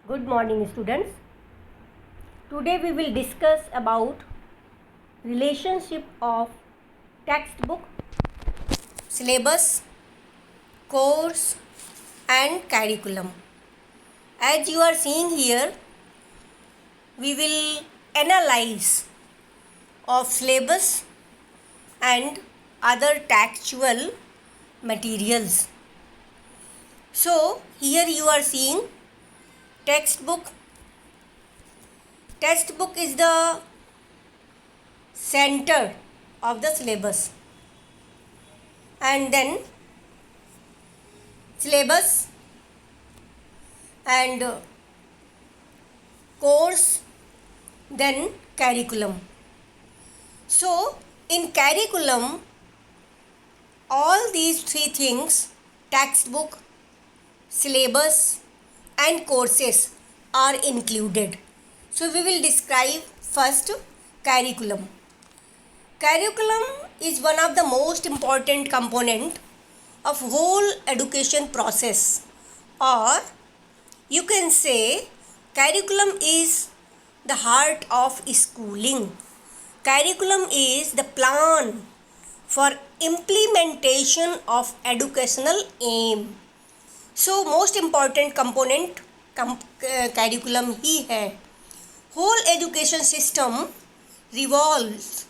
Good morning, students. Today we will discuss about relationship of textbook, syllabus, course and curriculum. As you are seeing here, we will analyze of syllabus and other textual materials. So here you are seeing textbook. Textbook is the center of the syllabus, and then syllabus and course, then curriculum. So in curriculum, all these three things, textbook, syllabus and courses, are included. So we will describe first curriculum. Curriculum is one of the most important component of whole education process, or you can say curriculum is the heart of schooling. Curriculum is the plan for implementation of educational aim. So most important component curriculum ही है. Whole education system revolves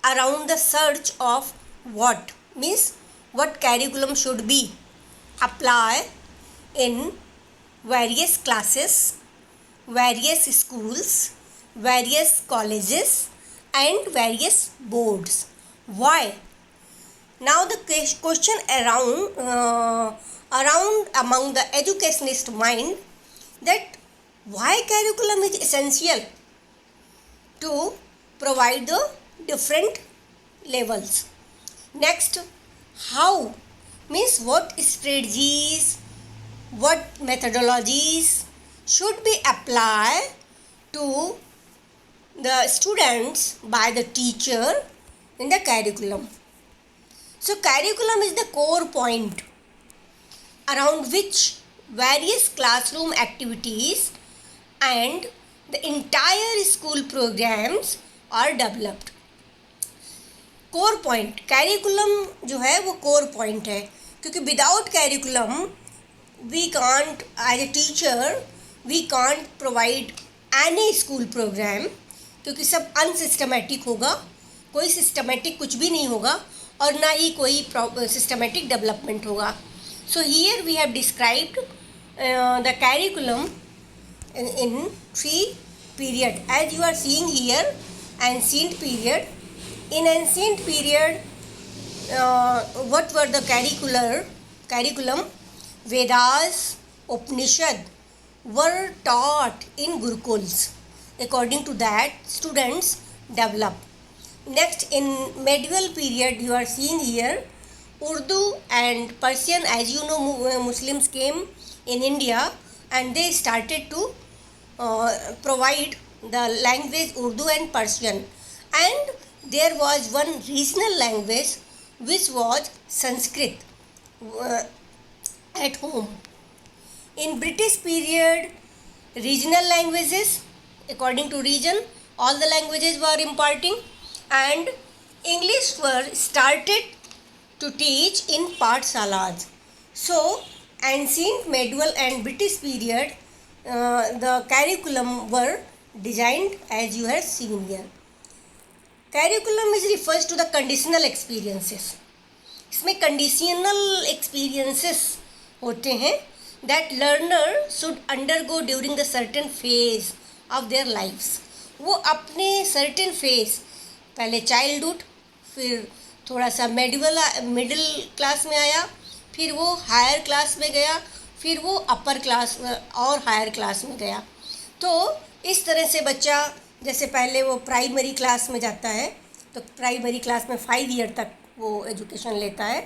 around the search of what means what curriculum should be apply in various classes, various schools, various colleges and various boards. Why? Now the question around among the educationist mind, that why curriculum is essential to provide the different levels. Next, how means what strategies, what methodologies should be applied to the students by the teacher in the curriculum. So curriculum is the core point around which various classroom activities and the entire school programs are developed. Core point, curriculum जो है वो core point है, क्योंकि without curriculum we can't as a teacher we can't provide any school program, क्योंकि सब unsystematic होगा, कोई systematic कुछ भी नहीं होगा और ना ही कोई सिस्टमेटिक डेवलपमेंट होगा. So here we have described the curriculum in three period. As you are seeing here, ancient period. In ancient period, what were the curriculum? Vedas, Upanishad were taught in Gurukuls. According to that, students develop. Next, in medieval period, you are seeing here, Urdu and Persian. As you know, Muslims came in India and they started to provide the language Urdu and Persian, and there was one regional language which was Sanskrit at home. In British period, regional languages, according to region, all the languages were imparting, and English were started to teach in Pathshalas. So ancient, medieval and British period, the curriculum were designed as you have seen here. Curriculum is refers to the conditional experiences. इसमें conditional experiences होते हैं that learner should undergo during the certain phase of their lives. वो अपने certain phase, पहले childhood, फिर थोड़ा सा middle class में आया, फिर वो हायर क्लास में गया, फिर वो अपर क्लास और हायर क्लास में गया. तो इस तरह से बच्चा जैसे पहले वो प्राइमरी क्लास में जाता है, तो प्राइमरी क्लास में 5 ईयर तक वो एजुकेशन लेता है,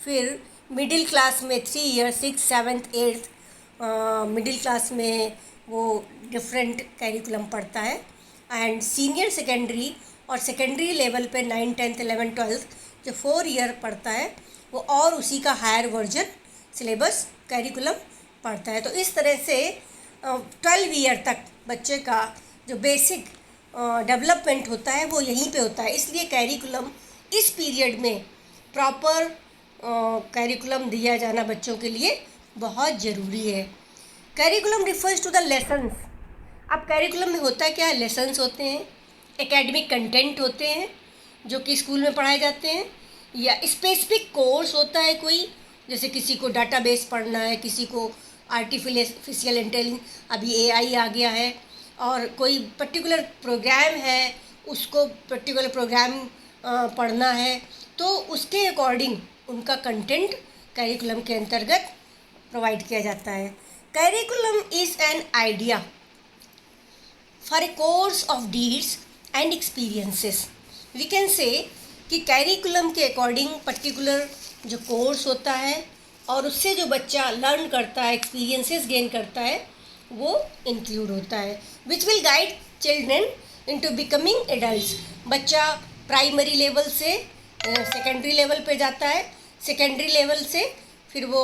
फिर मिडिल क्लास में 3 ईयर, 6, 7, 8, मिडिल क्लास में वो डिफरेंट कैरिकुलम पढ़ता है, एंड सीनियर सेकेंडरी और सेकेंडरी लेवल पे 9, 10, 11, 12 जो 4 ईयर पढ़ता है वो और उसी का हायर वर्जन सिलेबस कैरिकुलम पढ़ता है. तो इस तरह से 12 ईयर तक बच्चे का जो बेसिक डेवलपमेंट होता है वो यहीं पे होता है। इसलिए कैरिकुलम इस पीरियड में प्रॉपर कैरिकुलम दिया जाना बच्चों के लिए बहुत ज़रूरी है। Curriculum refers to the lessons. अब कैरिकुलम में होता क्या है, लेसन्स होते हैं, एकेडमिक कंटेंट होते हैं जो कि स्कूल में पढ़ाए जाते हैं, या स्पेसिफिक कोर्स होता है कोई, जैसे किसी को डाटाबेस पढ़ना है, किसी को आर्टिफिशियल इंटेलिजेंस, अभी एआई आ गया है, और कोई पर्टिकुलर प्रोग्राम है उसको पर्टिकुलर प्रोग्राम पढ़ना है, तो उसके अकॉर्डिंग उनका कंटेंट कैरिकुलम के अंतर्गत प्रोवाइड किया जाता है। Curriculum is an idea for a course of deeds and experiences. We can say कि कैरिकुलम के अकॉर्डिंग पर्टिकुलर जो कोर्स होता है और उससे जो बच्चा लर्न करता है, एक्सपीरियंसेस गेन करता है, वो इंक्लूड होता है, which will guide children into becoming adults. बच्चा प्राइमरी लेवल से सेकेंडरी लेवल पे जाता है, सेकेंडरी लेवल से फिर वो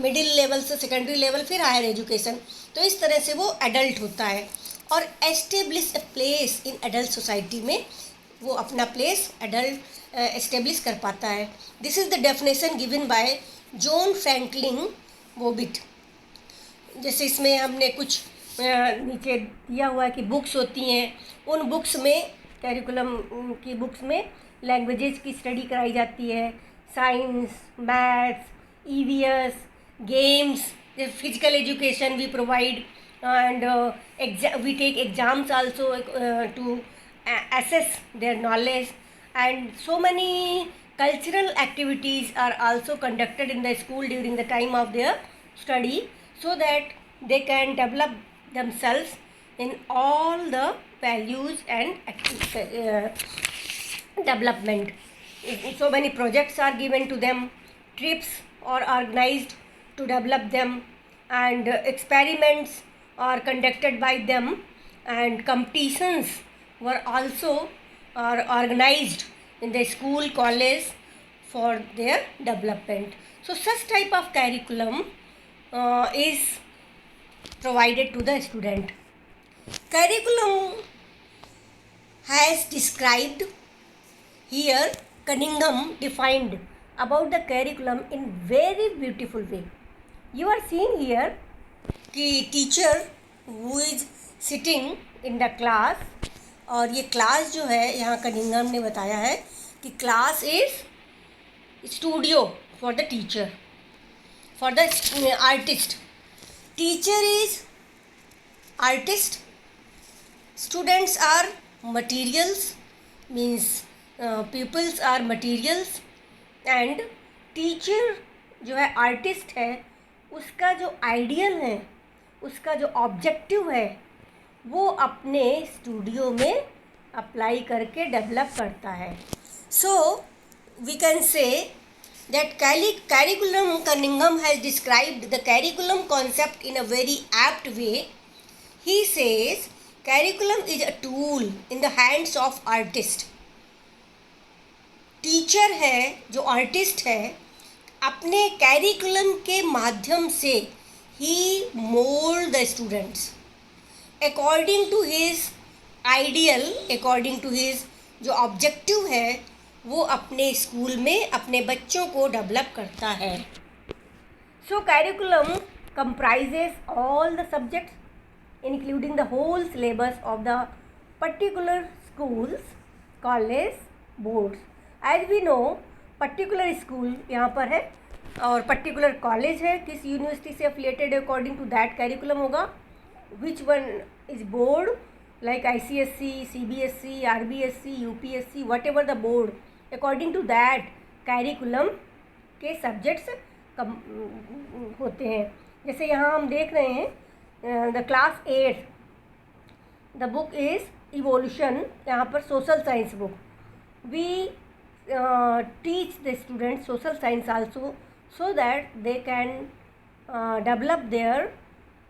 मिडिल लेवल से सेकेंडरी लेवल, फिर हायर एजुकेशन, तो इस तरह से वो एडल्ट होता है और establish a place in adult society में वो अपना प्लेस एडल्ट एस्टेब्लिश कर पाता है। This is the definition given by John Franklin Bobbitt. जैसे इसमें हमने कुछ नीचे दिया हुआ है कि बुक्स होती हैं, उन बुक्स में कैरिकुलम की बुक्स में लैंग्वेजेस की स्टडी कराई जाती है, science, maths, EVS, games, physical education we provide, and we take exams also to assess their knowledge, and so many cultural activities are also conducted in the school during the time of their study, so that they can develop themselves in all the values and development. So many projects are given to them, trips are organized to develop them, and experiments are conducted by them, and competitions were also are organized in the school, college for their development. So such type of curriculum is provided to the student. Curriculum has described here. Cunningham defined about the curriculum in very beautiful way. You are seeing here कि teacher who is sitting in the class, और ये class जो है यहाँ Cunningham ने बताया है कि class is studio for the teacher, for the artist. Teacher is artist, students are materials, means peoples are materials, and teacher जो है आर्टिस्ट है, उसका जो आइडियल है, उसका जो ऑब्जेक्टिव है, वो अपने स्टूडियो में अप्लाई करके डेवलप करता है। So we can say that curriculum Cunningham has described the curriculum concept in a very apt way. He says curriculum is a tool in the hands of artist. Teacher है जो artist है, अपने curriculum के माध्यम से ही mould the students according to his ideal, according to his जो objective है, वो अपने स्कूल में अपने बच्चों को डेवलप करता है। सो curriculum comprises all the subjects including the whole syllabus of the particular schools, college, boards. As we know, particular school यहाँ पर है और particular college है, किस यूनिवर्सिटी से affiliated according to that curriculum होगा। Which one is board like ICSE, CBSE, RBSE, UPSC, whatever the board, according to that curriculum के subjects होते हैं। जैसे यहाँ हम देख रहे हैं the class 8, the book is evolution, यहाँ पर social science book. We teach the student social science also, so that they can develop their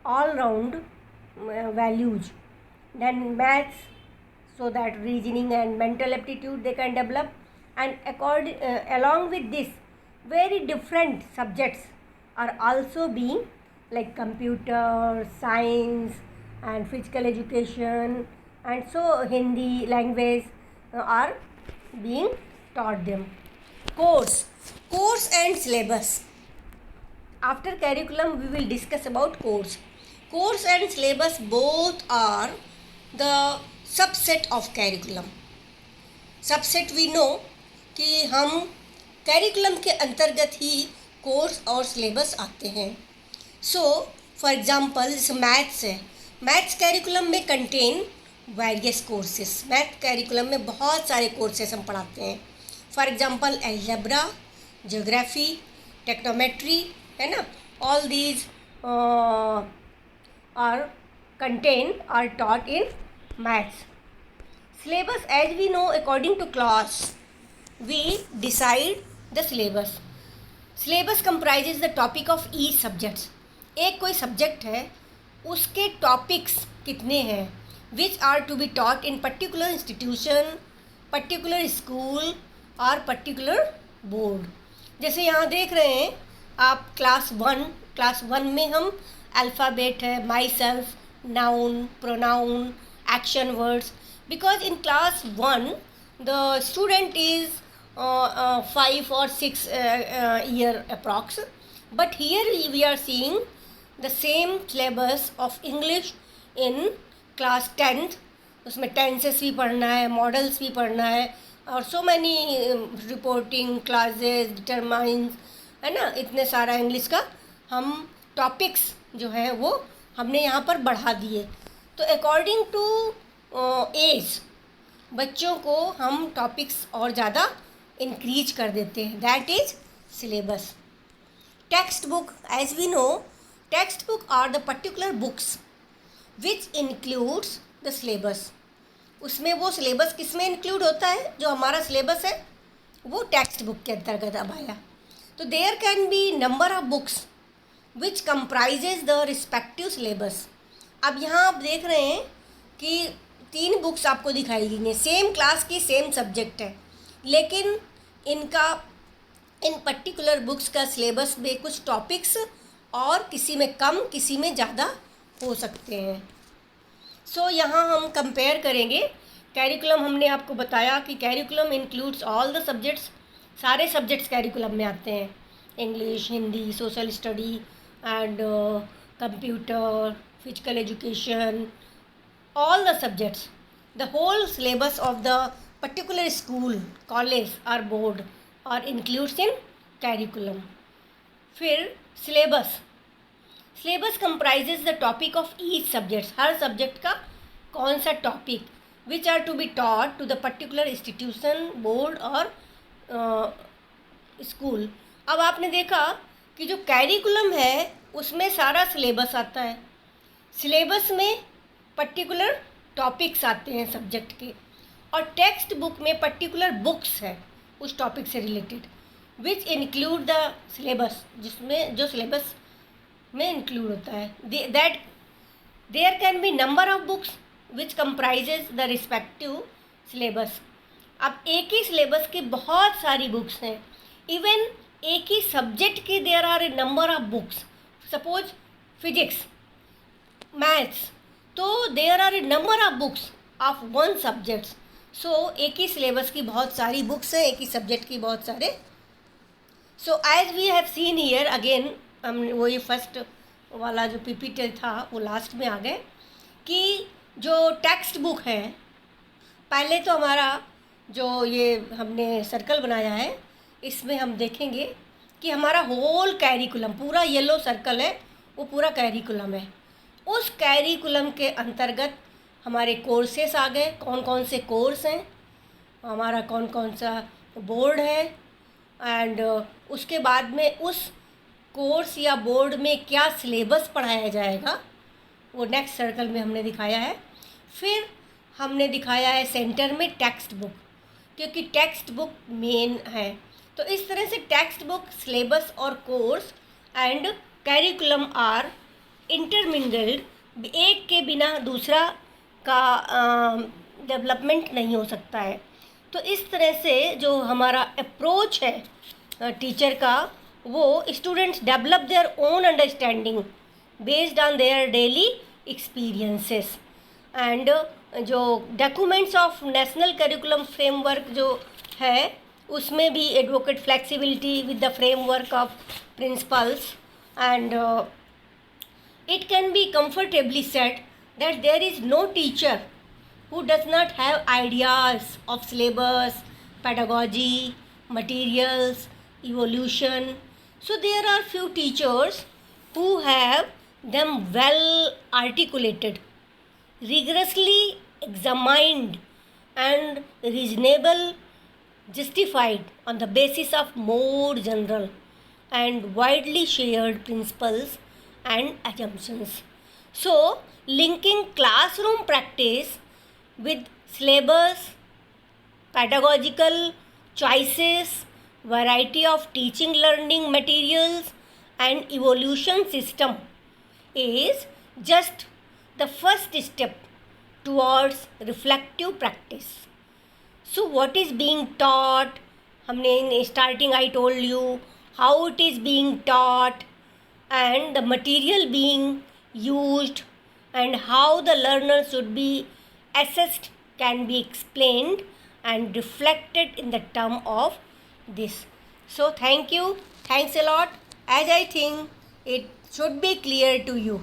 all round values. Then maths, so that reasoning and mental aptitude they can develop, and along with this very different subjects are also being, like computer science and physical education, and so Hindi language are being taught them. Course and syllabus. After curriculum we will discuss about course and syllabus. Both are the subset of curriculum. Subset we know कि हम curriculum के अंतर्गत ही course और syllabus आते हैं. So for example जैसे maths है, maths curriculum में contain various courses. Math curriculum में बहुत सारे कोर्सेस हम पढ़ाते हैं. For example algebra, geography, trigonometry, है ना. All these are contain are taught in maths. Syllabus, as we know, according to class, we decide the syllabus. Syllabus comprises the topic of each subjects. एक कोई subject है, उसके topics कितने हैं, which are to be taught in particular institution, particular school or particular board. जैसे यहाँ देख रहे हैं आप क्लास वन में हम अल्फ़ाबेट है, my self, noun, pronoun, action words. Because in class 1 the student is 5 or 6 year approx, but here we are seeing the same syllabus of English in class 10th. उसमें tenses भी पढ़ना है, models भी पढ़ना है, और so many reporting classes, determines, है ना. इतने सारा इंग्लिश का हम टॉपिक्स जो है वो हमने यहाँ पर बढ़ा दिए. तो अकॉर्डिंग टू एज बच्चों को हम टॉपिक्स और ज़्यादा इंक्रीज कर देते हैं. That is syllabus. Text book, as we know, text book are the particular books which includes the syllabus. उसमें वो सिलेबस किस में इंक्लूड होता है, जो हमारा सिलेबस है वो टेक्स्ट बुक के अंतर्गत अब आया. तो there can be number of books which comprises the respective syllabus. अब यहाँ आप देख रहे हैं कि 3 बुक्स आपको दिखाई गई हैं, सेम क्लास की, सेम सब्जेक्ट है, लेकिन इनका इन पर्टिकुलर बुक्स का सिलेबस में कुछ टॉपिक्स और किसी में कम किसी में ज़्यादा हो सकते हैं. सो यहाँ हम कंपेयर करेंगे. कैरिकुलम हमने आपको बताया कि curriculum includes all the subjects. सारे सब्जेक्ट्स कैरिकुलम में आते हैं. English, Hindi, social study and computer, physical education, all the subjects. The whole syllabus of the particular school, college or board are includes in curriculum. फिर syllabus comprises the topic of each subject. Her subject का कौन सा topic which are to be taught to the particular institution, board और school. अब आपने देखा कि जो curriculum है उसमें सारा syllabus आता है. syllabus में पर्टिकुलर टॉपिक्स आते हैं सब्जेक्ट के, और टेक्स्ट बुक में पर्टिकुलर बुक्स है उस टॉपिक से related which include the syllabus, जिसमें जो सिलेबस में इंक्लूड होता है. That there can be number of books which comprises the respective syllabus. अब एक ही सिलेबस की बहुत सारी बुक्स हैं. इवन एक ही सब्जेक्ट की there are a number of books. Suppose physics, maths, तो there are a number of books of one subjects. So एक ही सिलेबस की बहुत सारी बुक्स हैं, एक ही सब्जेक्ट की बहुत सारे. So as we have seen here again, हम वही फर्स्ट वाला जो पीपीटी था वो लास्ट में आ गए कि जो टेक्स्ट बुक है, पहले तो हमारा जो ये हमने सर्कल बनाया है इसमें हम देखेंगे कि हमारा होल कैरिकुलम, पूरा येलो सर्कल है वो पूरा कैरिकुलम है. उस कैरिकुलम के अंतर्गत हमारे कोर्सेस आ गए, कौन कौन से कोर्स हैं, हमारा कौन कौन सा बोर्ड है, एंड उसके बाद में उस कोर्स या बोर्ड में क्या सिलेबस पढ़ाया जाएगा वो नेक्स्ट सर्कल में हमने दिखाया है. फिर हमने दिखाया है सेंटर में टेक्स्ट बुक, क्योंकि टेक्स्ट बुक मेन है. तो इस तरह से टेक्स्ट बुक, सिलेबस और course and curriculum are intermingled. एक के बिना दूसरा का डेवलपमेंट नहीं हो सकता है. तो इस तरह से जो हमारा अप्रोच है टीचर का वो students develop their own understanding based on their daily experiences. And जो documents of national curriculum framework जो है उसमें भी advocate flexibility with the framework of principles. And it can be comfortably said that there is no teacher who does not have ideas of syllabus, pedagogy, materials, evolution. So there are few teachers who have them well articulated, rigorously examined, and reasonable justified on the basis of more general and widely shared principles and assumptions. So, linking classroom practice with syllabus, pedagogical choices, variety of teaching learning materials, and evolution system is just the first step towards reflective practice. So what is being taught? हमने in starting I told you how it is being taught and the material being used and how the learner should be assessed can be explained and reflected in the term of this. So thank you. Thanks a lot. As I think it should be clear to you.